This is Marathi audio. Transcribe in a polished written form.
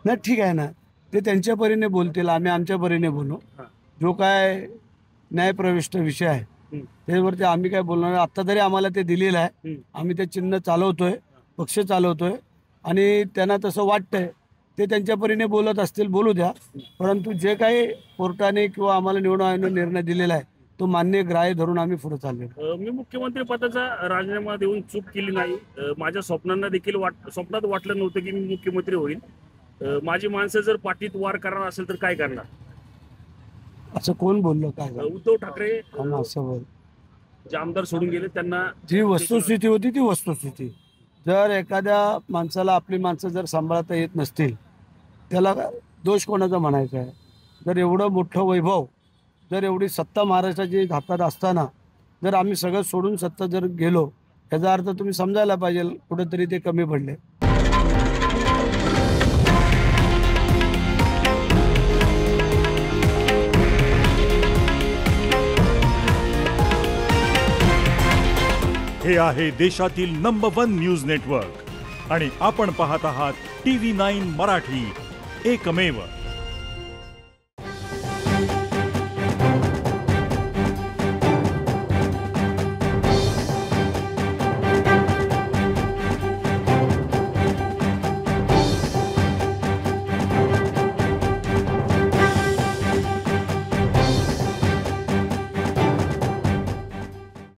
नाही ठीक आहे ना, ते त्यांच्या परीने बोलतील, आम्ही आमच्या परीने बोलू. जो काय न्यायप्रविष्ट विषय आहे त्याच्यावरती आम्ही काय बोलणार. आत्ता तरी आम्हाला ते दिलेलं आहे, आम्ही ते चिन्ह चालवतोय, पक्ष चालवतोय आणि त्यांना तसं वाटतंय ते त्यांच्या परीने बोलत असतील, बोलू द्या. परंतु जे काही कोर्टाने किंवा आम्हाला निवडणूक आयोगाने निर्णय दिलेला आहे तो मान्य ग्राह्य धरून आम्ही पुढे चाललेलो. मी मुख्यमंत्री पदाचा राजीनामा देऊन चूक केली नाही. माझ्या स्वप्नांना देखील स्वप्नात वाटलं नव्हतं की मी मुख्यमंत्री होईल. माझी माणसं जर पाठीत वार करणार असेल तर काय करणार? असं कोण बोललं काय उद्धव ठाकरे असं बोल. जे आमदार सोडून गेले त्यांना जी वस्तुस्थिती होती ती वस्तुस्थिती. जर एखाद्या माणसाला आपली माणसं जर सांभाळता येत नसतील त्याला दोष कोणाचा म्हणायचा आहे? जर एवढं मोठं वैभव, जर एवढी सत्ता महाराष्ट्राची हातात असताना जर आम्ही सगळं सोडून सत्ता जर गेलो, याचा अर्थ तुम्ही समजायला पाहिजे कुठेतरी ते कमी पडले. हे आहे देशातील नंबर 1 न्यूज नेटवर्क आणि आपण पाहत आहात TV9 मराठी, एकमेव.